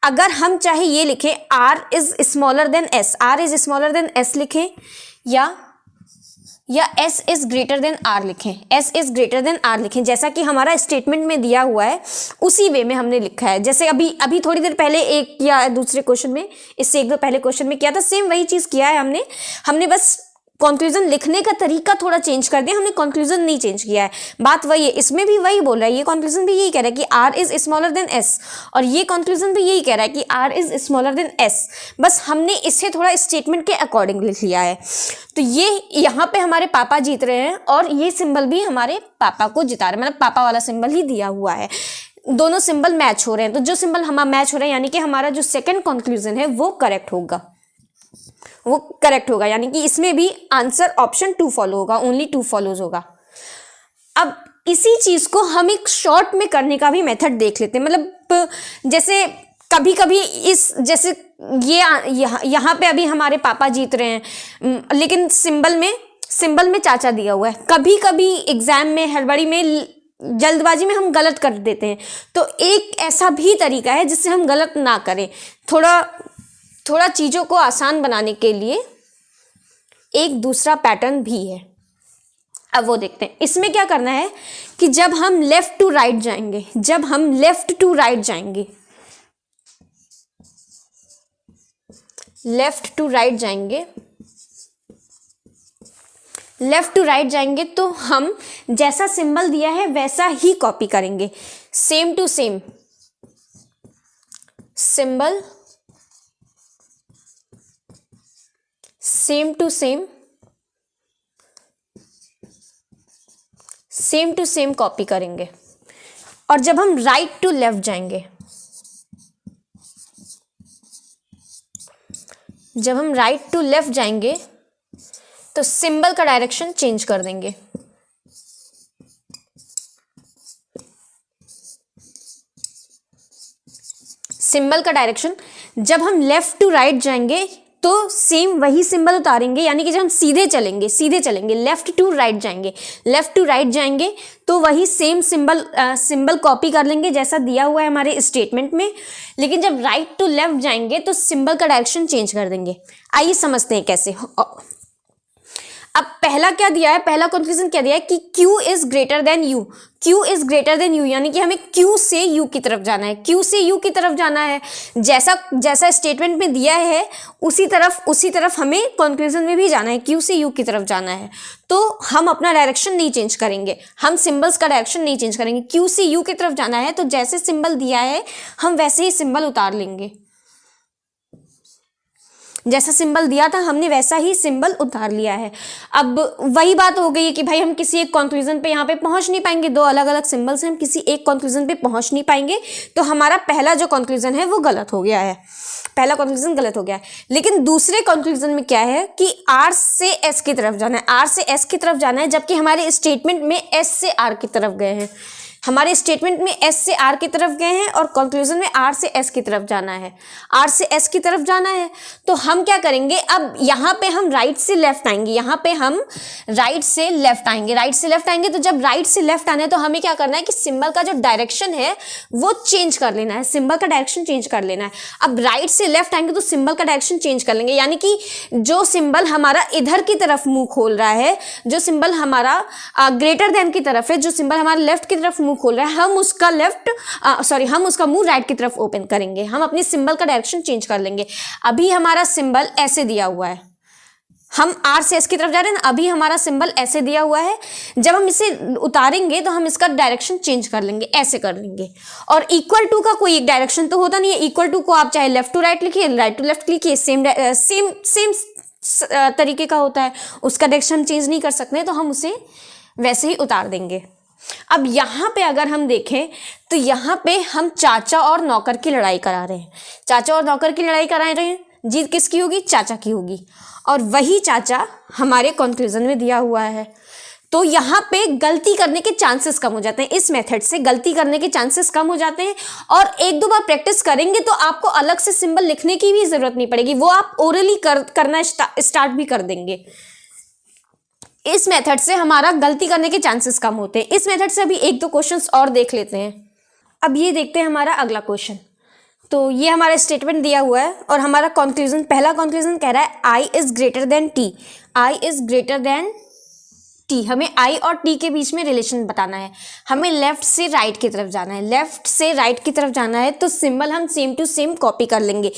अगर हम चाहे ये लिखें R is smaller then S लिखें या S is greater then R लिखें, जैसा कि हमारा स्टेटमेंट में दिया हुआ है उसी वे में हमने लिखा है। जैसे अभी थोड़ी देर पहले एक या दूसरे क्वेश्चन में, इससे एक दो पहले क्वेश्चन में किया था, सेम वही चीज किया है हमने बस कंक्लूजन लिखने का तरीका थोड़ा चेंज कर दिया, हमने कंक्लूजन नहीं चेंज किया है। बात वही है, इसमें भी वही बोल रहा है, ये कंक्लूजन भी यही कह रहा है कि R is smaller then S, और ये कंक्लूजन भी यही कह रहा है कि R is smaller then S। बस हमने इसे थोड़ा स्टेटमेंट के अकॉर्डिंग लिख लिया है। तो ये यहाँ पे हमारे पापा जीत रहे हैं और ये सिंबल भी हमारे पापा को जिता रहे हैं, मतलब पापा वाला सिंबल ही दिया हुआ है। दोनों सिंबल मैच हो रहे हैं, तो जो सिंबल हमारा मैच हो रहा है यानी कि हमारा जो सेकेंड कंक्लूजन है वो करेक्ट होगा, यानी कि इसमें भी आंसर ऑप्शन 2 फॉलो होगा, ओनली 2 फॉलोज होगा। अब इसी चीज को हम एक शॉर्ट में करने का भी मेथड देख लेते हैं। मतलब जैसे कभी कभी जैसे ये यहाँ पे अभी हमारे पापा जीत रहे हैं, लेकिन सिंबल में चाचा दिया हुआ है। कभी कभी एग्जाम में हड़बड़ी में जल्दबाजी में हम गलत कर देते हैं, तो एक ऐसा भी तरीका है जिससे हम गलत ना करें। थोड़ा चीज़ों को आसान बनाने के लिए एक दूसरा पैटर्न भी है। अब वो देखते हैं। इसमें क्या करना है कि जब हम लेफ्ट टू राइट जाएंगे, जब हम लेफ्ट टू राइट जाएंगे, लेफ्ट टू राइट जाएंगे, लेफ्ट टू राइट जाएंगे तो हम जैसा सिंबल दिया है वैसा ही कॉपी करेंगे, same to same symbol, same to same, same to same copy करेंगे। और जब हम राइट टू लेफ्ट जाएंगे, जब हम राइट टू लेफ्ट जाएंगे तो सिंबल का डायरेक्शन चेंज कर देंगे। सिंबल का डायरेक्शन, जब हम लेफ्ट टू राइट जाएंगे तो सेम वही सिंबल उतारेंगे, यानी कि जब हम सीधे चलेंगे, सीधे चलेंगे, लेफ्ट टू राइट जाएंगे, लेफ्ट टू राइट जाएंगे तो वही सेम सिंबल कॉपी कर लेंगे जैसा दिया हुआ है हमारे स्टेटमेंट में। लेकिन जब राइट टू लेफ्ट जाएंगे तो सिंबल का डायरेक्शन चेंज कर देंगे। आइए समझते हैं कैसे। अब पहला क्या दिया है, पहला कंक्लूजन क्या दिया है कि Q is greater then U, Q is greater then U, यानी कि हमें Q से U की तरफ जाना है, Q से U की तरफ जाना है। जैसा जैसा स्टेटमेंट में दिया है उसी तरफ हमें कंक्लूजन में भी जाना है, Q से U की तरफ जाना है। तो हम अपना डायरेक्शन नहीं चेंज करेंगे, हम सिंबल्स का डायरेक्शन नहीं चेंज करेंगे। Q से U की तरफ जाना है तो जैसे सिंबल दिया है हम वैसे ही सिंबल उतार लेंगे, जैसा सिंबल दिया था हमने वैसा ही सिंबल उतार लिया है। अब वही बात हो गई है कि भाई हम किसी एक कंक्लूजन पे यहाँ पे पहुंच नहीं पाएंगे, दो अलग अलग सिंबल से हम किसी एक कंक्लूजन पे पहुंच नहीं पाएंगे, तो हमारा पहला जो कंक्लूजन है वो गलत हो गया है, पहला कंक्लूजन गलत हो गया है। लेकिन दूसरे कंक्लूजन में क्या है कि R से S की तरफ जाना है, R से S की तरफ जाना है, जबकि हमारे स्टेटमेंट में S से R की तरफ गए हैं, हमारे स्टेटमेंट में S से R की तरफ गए हैं और कंक्लूजन में R से S की तरफ जाना है, R से S की तरफ जाना है। तो हम क्या करेंगे, अब यहाँ पे हम राइट से लेफ्ट आएंगे, यहाँ पे हम राइट से लेफ्ट आएंगे, राइट से लेफ्ट आएंगे। तो जब राइट से लेफ्ट आना है तो हमें क्या करना है कि सिंबल का जो डायरेक्शन है वो चेंज कर लेना है, सिंबल का डायरेक्शन चेंज कर लेना है। अब राइट से लेफ्ट आएंगे तो सिंबल का डायरेक्शन चेंज कर लेंगे, यानी कि जो सिंबल हमारा इधर की तरफ मुंह खोल रहा है, जो सिंबल हमारा ग्रेटर देन की तरफ है, जो सिंबल हमारा लेफ्ट की तरफ खोल रहा है, हम उसका मुंह राइट की तरफ ओपन करेंगे, हम अपनी सिंबल का डायरेक्शन चेंज कर लेंगे। अभी हमारा सिंबल ऐसे दिया हुआ है, हम R से S की तरफ जा रहे हैं ना, अभी हमारा सिंबल ऐसे दिया हुआ है, जब हम इसे उतारेंगे तो हम इसका डायरेक्शन चेंज कर लेंगे, ऐसे कर लेंगे। और इक्वल टू का कोई एक डायरेक्शन तो होता नहीं है, इक्वल टू को आप चाहे लेफ्ट टू राइट लिखिए, राइट टू लेफ्ट लिखिए, सेम तरीके का होता है, उसका डायरेक्शन चेंज नहीं कर सकते, तो हम उसे वैसे ही उतार देंगे। अब यहाँ पे अगर हम देखें तो यहाँ पे हम चाचा और नौकर की लड़ाई करा रहे हैं, चाचा और नौकर की लड़ाई करा रहे हैं, जीत किसकी होगी, चाचा की होगी, और वही चाचा हमारे कंक्लूजन में दिया हुआ है। तो यहाँ पे गलती करने के चांसेस कम हो जाते हैं, इस मेथड से गलती करने के चांसेस कम हो जाते हैं। और एक दो बार प्रैक्टिस करेंगे तो आपको अलग से सिंबल लिखने की भी जरूरत नहीं पड़ेगी, वो आप ओरली करना स्टार्ट भी कर देंगे। इस मेथड से हमारा गलती करने के चांसेस कम होते हैं। इस मेथड से अभी एक दो क्वेश्चंस और देख लेते हैं। अब ये देखते हैं हमारा अगला क्वेश्चन। तो ये हमारा स्टेटमेंट दिया हुआ है और हमारा कंक्लूजन, पहला कंक्लूजन कह रहा है I is greater then T, I is greater then T। हमें I और T के बीच में रिलेशन बताना है, हमें लेफ्ट से राइट की तरफ जाना है, लेफ्ट से राइट की तरफ जाना है। तो सिंबल हम सेम टू सेम कॉपी कर लेंगे,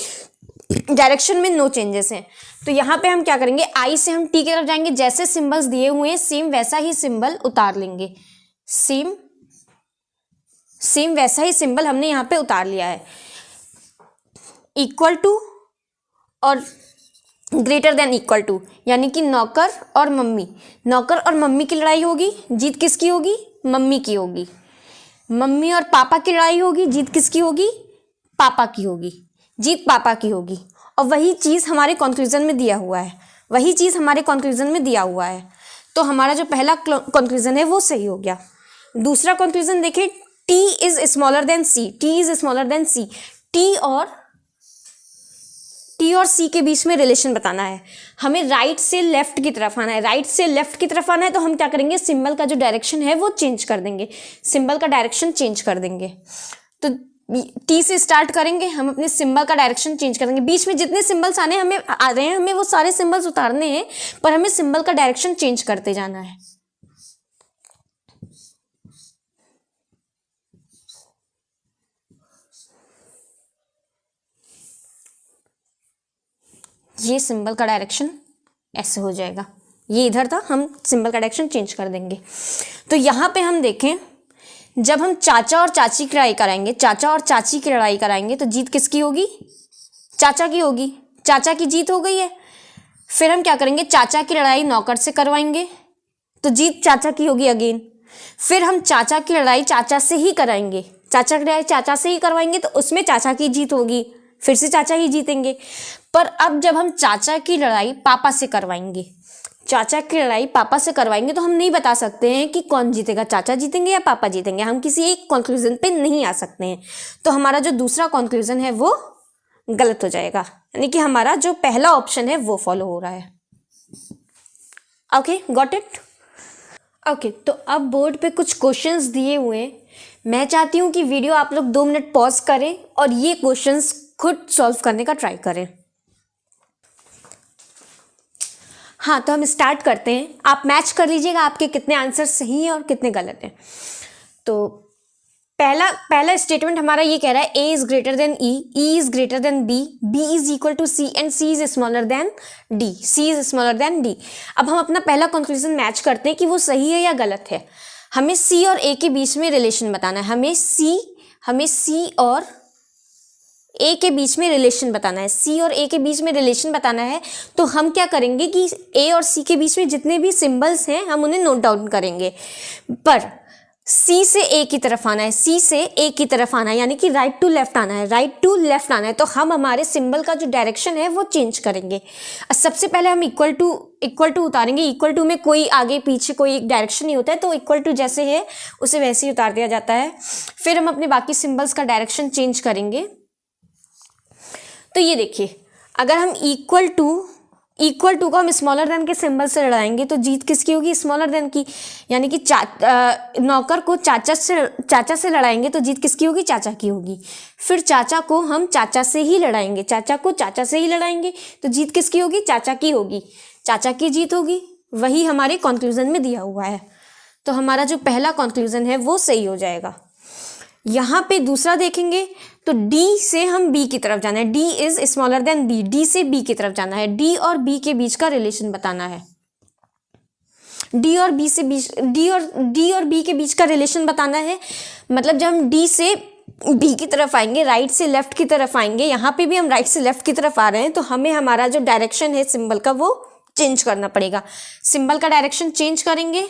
डायरेक्शन में नो चेंजेस हैं। तो यहाँ पे हम क्या करेंगे, I से हम T की तरफ जाएंगे, जैसे सिंबल्स दिए हुए हैं सेम वैसा ही सिंबल उतार लेंगे, सेम वैसा ही सिंबल हमने यहाँ पे उतार लिया है। इक्वल टू और ग्रेटर देन इक्वल टू, यानी कि नौकर और मम्मी की लड़ाई होगी, जीत किसकी होगी, मम्मी की होगी। मम्मी और पापा की लड़ाई होगी, जीत किसकी होगी, पापा की होगी, जीत पापा की होगी। और वही चीज़ हमारे कंक्लूजन में दिया हुआ है, वही चीज़ हमारे कंक्लूजन में दिया हुआ है। तो हमारा जो पहला कंक्लूजन है वो सही हो गया। दूसरा कंक्लूजन देखें, T is smaller then C, T is smaller then C। T और C के बीच में रिलेशन बताना है, हमें राइट से लेफ्ट की तरफ आना है, राइट से लेफ्ट की तरफ आना है। तो हम क्या करेंगे, सिंबल का जो डायरेक्शन है वो चेंज कर देंगे, सिंबल का डायरेक्शन चेंज कर देंगे। तो T से स्टार्ट करेंगे, हम अपने सिंबल का डायरेक्शन चेंज कर देंगे। बीच में जितने सिंबल्स आ रहे हैं हमें वो सारे सिंबल्स उतारने हैं, पर हमें सिंबल का डायरेक्शन चेंज करते जाना है। ये सिंबल का डायरेक्शन ऐसे हो जाएगा, ये इधर था, हम सिंबल का डायरेक्शन चेंज कर देंगे। तो यहाँ पे हम देखें, जब हम चाचा और चाची की लड़ाई कराएंगे, चाचा और चाची की लड़ाई कराएंगे, तो जीत किसकी होगी? चाचा की होगी। चाचा की जीत हो गई है। फिर हम क्या करेंगे, चाचा की लड़ाई नौकर से करवाएंगे, तो जीत चाचा की होगी अगेन। फिर हम चाचा की लड़ाई चाचा से ही कराएंगे, चाचा की लड़ाई चाचा से ही करवाएंगे, तो उसमें चाचा की जीत होगी, फिर से चाचा ही जीतेंगे। पर अब जब हम चाचा की लड़ाई पापा से करवाएंगे, चाचा की लड़ाई पापा से करवाएंगे, तो हम नहीं बता सकते हैं कि कौन जीतेगा, चाचा जीतेंगे या पापा जीतेंगे। हम किसी एक कंक्लूजन पे नहीं आ सकते हैं। तो हमारा जो दूसरा कंक्लूजन है वो गलत हो जाएगा, यानी कि हमारा जो पहला ऑप्शन है वो फॉलो हो रहा है। Okay, got it? ओके, तो अब बोर्ड पे कुछ क्वेश्चंस दिए हुए हैं। मैं चाहती हूँ कि वीडियो आप लोग 2 मिनट पॉज करें और ये क्वेश्चंस खुद सॉल्व करने का ट्राई करें। हाँ, तो हम स्टार्ट करते हैं। आप मैच कर लीजिएगा आपके कितने आंसर सही हैं और कितने गलत हैं। तो पहला स्टेटमेंट हमारा ये कह रहा है A is greater than E, E is greater than B, B is equal to C and C is smaller than D, C is smaller than D. अब हम अपना पहला कंक्लूजन मैच करते हैं कि वो सही है या गलत है। हमें सी और ए के बीच में रिलेशन बताना है। हमें सी और ए के बीच में रिलेशन बताना है। सी और ए के बीच में रिलेशन बताना है, तो हम क्या करेंगे कि ए और सी के बीच में जितने भी सिंबल्स हैं हम उन्हें नोट डाउन करेंगे। पर सी से ए की तरफ आना है, सी से ए की तरफ आना है, यानी कि राइट टू लेफ्ट आना है, राइट टू लेफ्ट आना है। तो हम हमारे सिंबल का जो डायरेक्शन है वो चेंज करेंगे। सबसे पहले हम इक्वल टू उतारेंगे। इक्वल टू में कोई आगे पीछे कोई एक डायरेक्शन नहीं होता है, तो इक्वल टू जैसे है उसे वैसे ही उतार दिया जाता है। फिर हम अपने बाकी सिंबल्स का डायरेक्शन चेंज करेंगे। तो ये देखिए, अगर हम इक्वल टू को हम स्मॉलर देन के सिंबल से लड़ाएंगे, तो जीत किसकी होगी? स्मॉलर देन की। यानी कि नौकर को चाचा से लड़ाएंगे, तो जीत किसकी होगी? चाचा की होगी। फिर चाचा को हम चाचा से ही लड़ाएंगे, चाचा को चाचा से ही लड़ाएंगे, तो जीत किसकी होगी? चाचा की होगी। चाचा की जीत होगी। वही हमारे कंक्लूजन में दिया हुआ है। तो हमारा जो पहला कंक्लूजन है वो सही हो जाएगा। यहाँ पे दूसरा देखेंगे तो D से हम B की तरफ जाना है। D is smaller then B, D से B की तरफ जाना है। D और B के बीच का रिलेशन बताना है। D और B के बीच का रिलेशन बताना है। मतलब जब हम D से B की तरफ आएंगे, राइट से लेफ्ट की तरफ आएंगे, यहाँ पे भी हम राइट से लेफ्ट की तरफ आ रहे हैं, तो हमें हमारा जो डायरेक्शन है सिंबल का वो चेंज करना पड़ेगा। सिंबल का डायरेक्शन चेंज करेंगे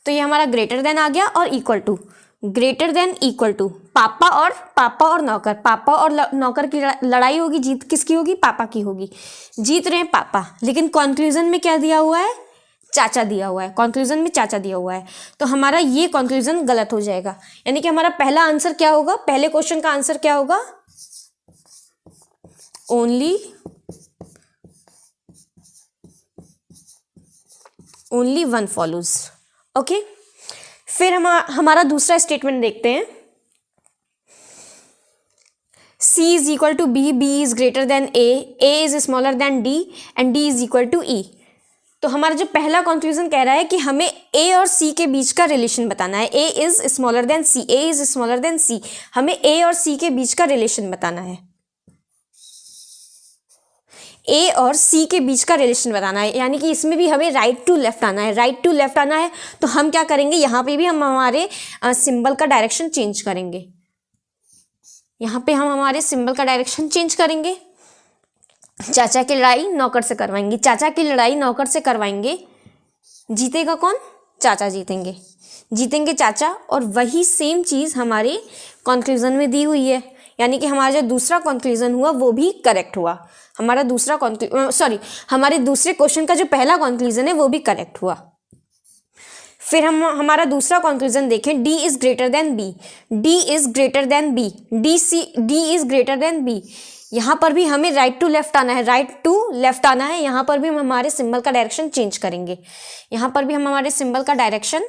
तो ये हमारा ग्रेटर देन आ गया और equal to. Greater than equal to पापा और नौकर की लड़ाई होगी, जीत किसकी होगी? पापा की होगी। जीत रहे हैं पापा, लेकिन कंक्लूजन में क्या दिया हुआ है? चाचा दिया हुआ है। कंक्लूजन में चाचा दिया हुआ है, तो हमारा ये कंक्लूजन गलत हो जाएगा। यानी कि हमारा पहला आंसर क्या होगा? पहले क्वेश्चन का आंसर क्या होगा? Only one follows. ओके, फिर हमारा दूसरा स्टेटमेंट देखते हैं। C is equal to B, B is greater than A is smaller than D and D is equal to E। तो हमारा जो पहला कंक्लूजन कह रहा है कि हमें A और C के बीच का रिलेशन बताना है। A is smaller then C, A is smaller then C। हमें A और C के बीच का रिलेशन बताना है। A और C के बीच का रिलेशन बताना है, यानी कि इसमें भी हमें राइट टू लेफ्ट आना है। राइट टू लेफ्ट आना है तो हम क्या करेंगे? यहाँ पे भी हम हमारे सिंबल का डायरेक्शन चेंज करेंगे। यहाँ पे हम हमारे सिंबल का डायरेक्शन चेंज करेंगे। चाचा की लड़ाई नौकर से करवाएंगे, चाचा की लड़ाई नौकर से करवाएंगे। जीतेगा कौन? चाचा जीतेंगे। जीतेंगे चाचा, और वही सेम चीज़ हमारे कंक्लूजन में दी हुई है, यानी कि हमारा जो दूसरा कंक्लूजन हुआ वो भी करेक्ट हुआ। हमारे दूसरे क्वेश्चन का जो पहला कंक्लूजन है वो भी करेक्ट हुआ। फिर हम हमारा दूसरा कंक्लूजन देखें। D is greater than B, D is greater than B, D is greater than B। यहाँ पर भी हमें राइट टू लेफ्ट आना है, राइट टू लेफ्ट आना है। यहाँ पर भी हम हमारे सिंबल का डायरेक्शन चेंज करेंगे। यहाँ पर भी हम हमारे सिंबल का डायरेक्शन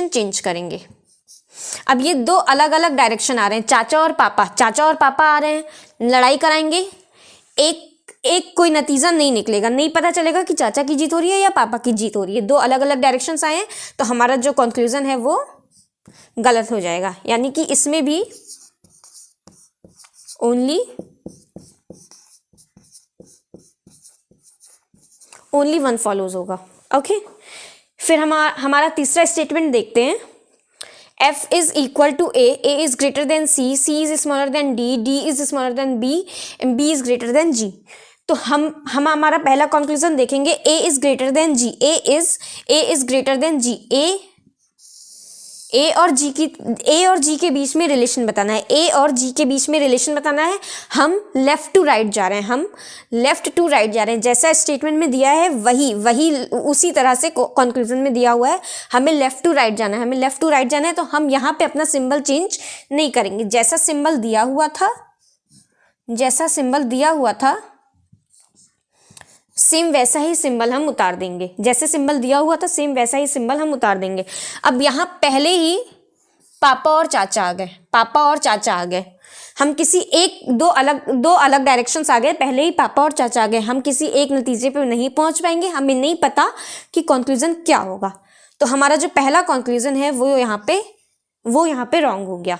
चेंज करेंगे। अब ये दो अलग अलग डायरेक्शन आ रहे हैं। चाचा और पापा आ रहे हैं, लड़ाई कराएंगे। एक कोई नतीजा नहीं निकलेगा, नहीं पता चलेगा कि चाचा की जीत हो रही है या पापा की जीत हो रही है। दो अलग अलग डायरेक्शंस आए हैं, तो हमारा जो कंक्लूजन है वो गलत हो जाएगा। यानी कि इसमें भी ओनली वन फॉलोज होगा। ओके, फिर हमारा तीसरा स्टेटमेंट देखते हैं। F is equal to A is greater than C is smaller than D is smaller than B and B is greater than G। तो हम हमारा पहला कंक्लूजन देखेंगे, A is greater than G, A is greater than G। A और G के बीच में relation बताना है, A और G के बीच में रिलेशन बताना है। हम लेफ्ट टू राइट जा रहे हैं, जैसा स्टेटमेंट में दिया है वही उसी तरह से कंक्लूजन में दिया हुआ है। हमें लेफ्ट टू राइट जाना है, तो हम यहाँ पे अपना सिंबल चेंज नहीं करेंगे। जैसा सिंबल दिया हुआ था सेम वैसा ही सिंबल हम उतार देंगे। जैसे सिंबल दिया हुआ था सेम वैसा ही सिंबल हम उतार देंगे। अब यहाँ पहले ही पापा और चाचा आ गए। हम किसी दो अलग डायरेक्शंस आ गए, पहले ही पापा और चाचा आ गए। हम किसी एक नतीजे पे नहीं पहुंच पाएंगे, हमें नहीं पता कि कंक्लूजन क्या होगा। तो हमारा जो पहला कंक्लूजन है वो यहाँ पे रॉन्ग हो गया।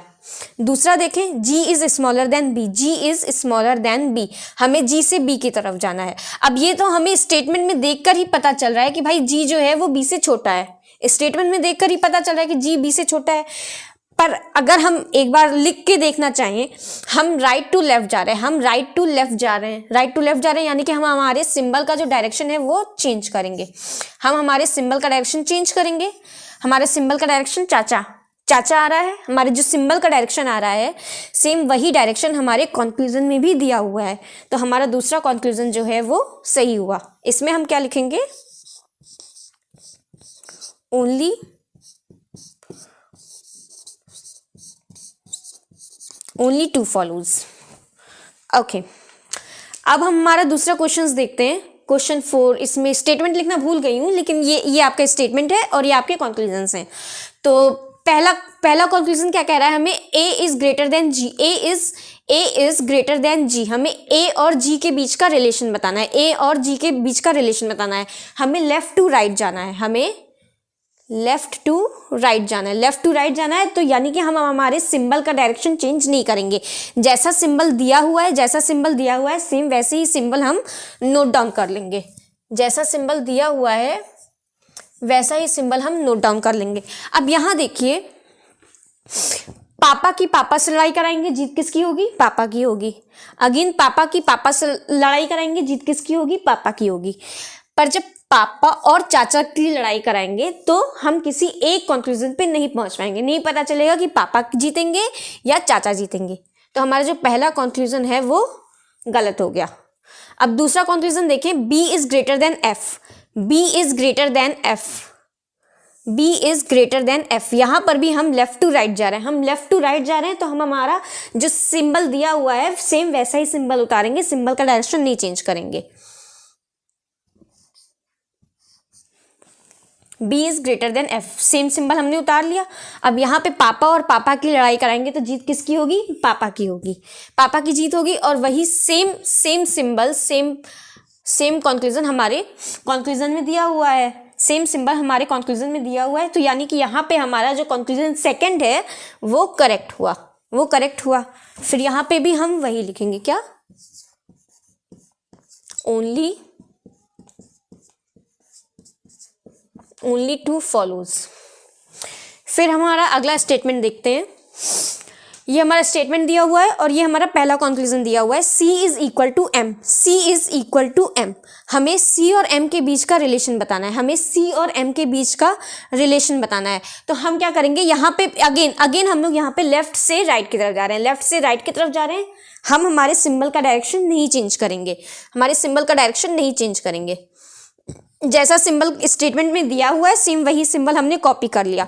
दूसरा देखें, G is smaller then B, हमें G से B की तरफ जाना है। अब ये तो हमें स्टेटमेंट में देखकर ही पता चल रहा है कि भाई G जो है वो B से छोटा है। स्टेटमेंट में देखकर ही पता चल रहा है कि G B से छोटा है। पर अगर हम एक बार लिख के देखना चाहें, हम राइट टू लेफ्ट जा रहे हैं, यानी कि हम हमारे सिंबल का जो डायरेक्शन है वो चेंज करेंगे। हमारे सिंबल का डायरेक्शन चाचा आ रहा है। हमारे जो सिंबल का डायरेक्शन आ रहा है सेम वही डायरेक्शन हमारे कंक्लूजन में भी दिया हुआ है। तो हमारा दूसरा कंक्लूजन जो है वो सही हुआ। इसमें हम क्या लिखेंगे, ओनली टू फॉलोज। ओके, अब हम हमारा दूसरा क्वेश्चन देखते हैं, क्वेश्चन 4। इसमें स्टेटमेंट लिखना भूल गई हूँ, लेकिन ये आपका स्टेटमेंट है और ये आपके कंक्लूजन्स हैं। तो पहला कंक्लूजन क्या कह रहा है हमें, A is greater then G। हमें A और G के बीच का रिलेशन बताना है। हमें लेफ्ट टू राइट जाना है। तो यानी कि हम हमारे सिंबल का डायरेक्शन चेंज नहीं करेंगे। जैसा सिंबल दिया हुआ है सेम वैसे ही सिंबल हम नोट डाउन कर लेंगे। वैसा ही सिंबल हम नोट डाउन कर लेंगे। अब यहाँ देखिए, पापा की पापा से लड़ाई कराएंगे, जीत किसकी होगी, पापा की होगी। अगेन पापा की पापा से लड़ाई कराएंगे, जीत किसकी होगी, पापा की होगी। पर जब पापा और चाचा की लड़ाई कराएंगे तो हम किसी एक कंक्लूजन पे नहीं पहुंच पाएंगे, नहीं पता चलेगा कि पापा जीतेंगे या चाचा जीतेंगे। तो हमारा जो पहला कंक्लूजन है वो गलत हो गया। अब दूसरा कंक्लूजन देखें, B is greater then F। यहाँ पर भी हम लेफ्ट टू राइट जा रहे हैं, तो हम हमारा जो सिंबल दिया हुआ है सेम वैसा ही सिंबल उतारेंगे, सिंबल का डायरेक्शन नहीं चेंज करेंगे। B is greater then F, same symbol हमने उतार लिया। अब यहाँ पे पापा और पापा की लड़ाई कराएंगे तो जीत किसकी होगी, पापा की जीत होगी। और वही सेम सिंबल सेम कंक्लूजन हमारे कंक्लूजन में दिया हुआ है। तो यानी कि यहाँ पे हमारा जो कंक्लूजन सेकंड है वो करेक्ट हुआ। फिर यहाँ पे भी हम वही लिखेंगे, क्या, ओनली टू फॉलोज। फिर हमारा अगला स्टेटमेंट देखते हैं। ये हमारा स्टेटमेंट दिया हुआ है और ये हमारा पहला कंक्लूजन दिया हुआ है, C is equal to M। हमें C और M के बीच का रिलेशन बताना है। तो हम क्या करेंगे, यहाँ पे अगेन हम लोग यहाँ पे लेफ्ट से राइट की तरफ जा रहे हैं। हम हमारे सिंबल का डायरेक्शन नहीं चेंज करेंगे। जैसा सिंबल स्टेटमेंट में दिया हुआ है सेम वही सिंबल हमने कॉपी कर लिया।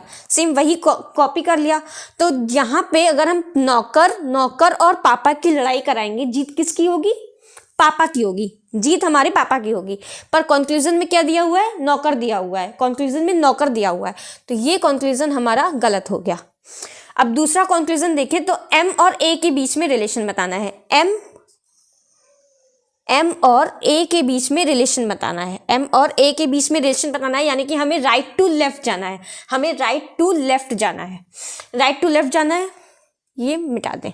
तो यहाँ पे अगर हम नौकर और पापा की लड़ाई कराएंगे, जीत किसकी होगी, पापा की होगी। जीत हमारे पापा की होगी। पर कंक्लूजन में क्या दिया हुआ है, नौकर दिया हुआ है। तो ये कंक्लूजन हमारा गलत हो गया। अब दूसरा कंक्लूजन देखें तो M और A के बीच में रिलेशन बताना है। M और A के बीच में रिलेशन बताना है, यानी कि हमें राइट टू लेफ्ट जाना है। ये मिटा दें,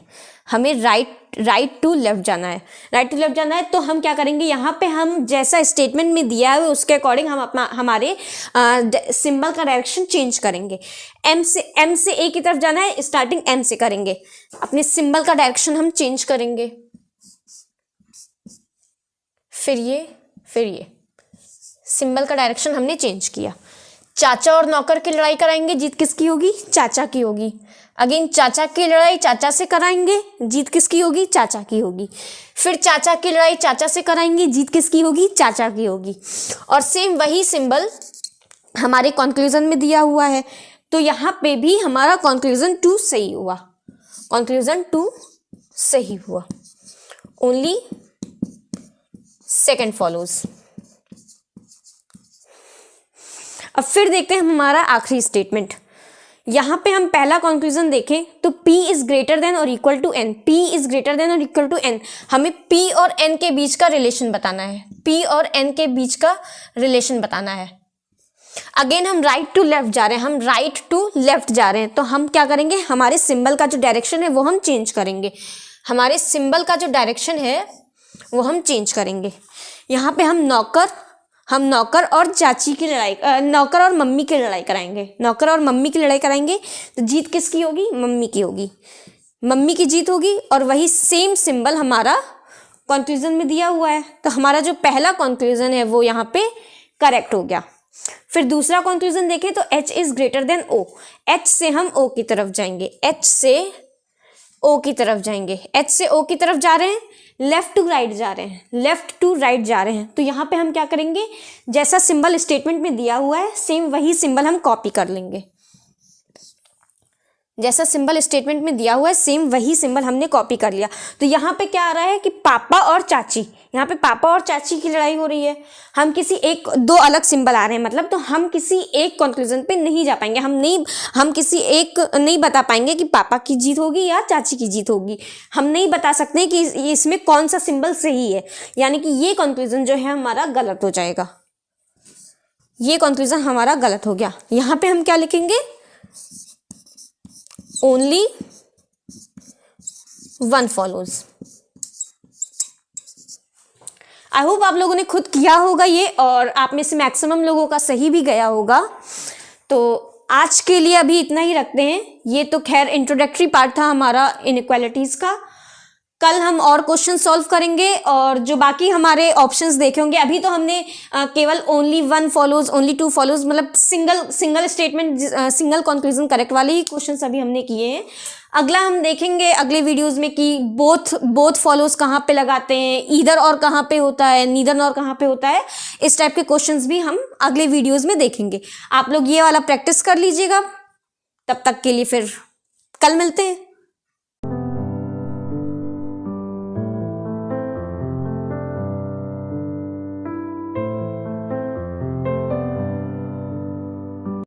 हमें राइट टू लेफ्ट जाना है। राइट टू लेफ्ट जाना है तो हम क्या करेंगे, यहाँ पे हम जैसा स्टेटमेंट में दिया है उसके अकॉर्डिंग हम अपना हमारे सिंबल का डायरेक्शन चेंज करेंगे। एम से ए की तरफ जाना है, स्टार्टिंग एम से करेंगे, अपने सिंबल का डायरेक्शन हम चेंज करेंगे। फिर ये सिंबल का डायरेक्शन हमने चेंज किया। चाचा और नौकर की लड़ाई कराएंगे, जीत किसकी होगी, चाचा की होगी। अगेन चाचा की लड़ाई चाचा से कराएंगे, जीत किसकी होगी, चाचा की होगी। फिर चाचा की लड़ाई चाचा से कराएंगे, जीत किसकी होगी, चाचा की होगी। और सेम वही सिंबल हमारे कंक्लूजन में दिया हुआ है, तो यहाँ पे भी हमारा कंक्लूजन 2 सही हुआ, कंक्लूजन 2 सही हुआ। Only second follows. अब फिर देखते हैं हमारा आखिरी स्टेटमेंट। यहाँ पे हम पहला कंक्लूजन देखें तो P इज ग्रेटर देन और equal to N, P is greater than और इक्वल टू N। हमें P और N के बीच का रिलेशन बताना है, P और N के बीच का रिलेशन बताना है। अगेन हम राइट टू लेफ्ट जा रहे हैं, हम राइट टू लेफ्ट जा रहे हैं, तो हम क्या करेंगे, हमारे सिंबल का जो डायरेक्शन है वो हम चेंज करेंगे। हमारे सिंबल का जो डायरेक्शन है वो हम चेंज करेंगे। यहाँ पे हम नौकर और चाची की लड़ाई, नौकर और मम्मी की लड़ाई कराएंगे, नौकर और मम्मी की लड़ाई कराएंगे, तो जीत किसकी होगी, मम्मी की होगी, मम्मी की जीत होगी। और वही सेम सिंबल हमारा कंक्लूजन में दिया हुआ है, तो हमारा जो पहला कंक्लूजन है वो यहाँ पे करेक्ट हो गया। फिर दूसरा कंक्लूजन देखें तो H is greater then O, H से हम O की तरफ जाएंगे, H से O की तरफ जाएंगे, H से O की तरफ जा रहे हैं, लेफ्ट टू राइट जा रहे हैं, लेफ्ट टू राइट जा रहे हैं, तो यहाँ पे हम क्या करेंगे, जैसा सिंबल स्टेटमेंट में दिया हुआ है सेम वही सिंबल हम कॉपी कर लेंगे। जैसा सिंबल स्टेटमेंट में दिया हुआ है सेम वही सिंबल हमने कॉपी कर लिया। तो यहाँ पे क्या आ रहा है कि पापा और चाची, यहाँ पे पापा और चाची की लड़ाई हो रही है, हम दो अलग सिंबल आ रहे हैं, मतलब तो हम किसी एक कंक्लूजन पे नहीं जा पाएंगे, हम किसी एक नहीं बता पाएंगे कि पापा की जीत होगी या चाची की जीत होगी। हम नहीं बता सकते कि इसमें कौन सा सिंबल सही है, यानी कि ये कंक्लूजन जो है हमारा गलत हो जाएगा, ये कंक्लूजन हमारा गलत हो गया। यहाँ पे हम क्या लिखेंगे, only one follows. I hope आप लोगों ने खुद किया होगा ये, और आप में से मैक्सिमम लोगों का सही भी गया होगा। तो आज के लिए अभी इतना ही रखते हैं। ये तो खैर इंट्रोडक्टरी पार्ट था हमारा इनइक्वालिटीज का। कल हम और क्वेश्चन सॉल्व करेंगे, और जो बाकी हमारे ऑप्शंस देखे होंगे, अभी तो हमने केवल only one follows, only two follows, मतलब single statement single conclusion correct वाले ही क्वेश्चंस अभी हमने किए हैं। अगला हम देखेंगे अगले वीडियोस में कि बोथ फॉलोज कहाँ पे लगाते हैं, ईदर और कहाँ पे होता है, नीदर और कहाँ पे होता है, इस टाइप के क्वेश्चंस भी हम अगले वीडियोज में देखेंगे। आप लोग ये वाला प्रैक्टिस कर लीजिएगा। तब तक के लिए फिर कल मिलते हैं।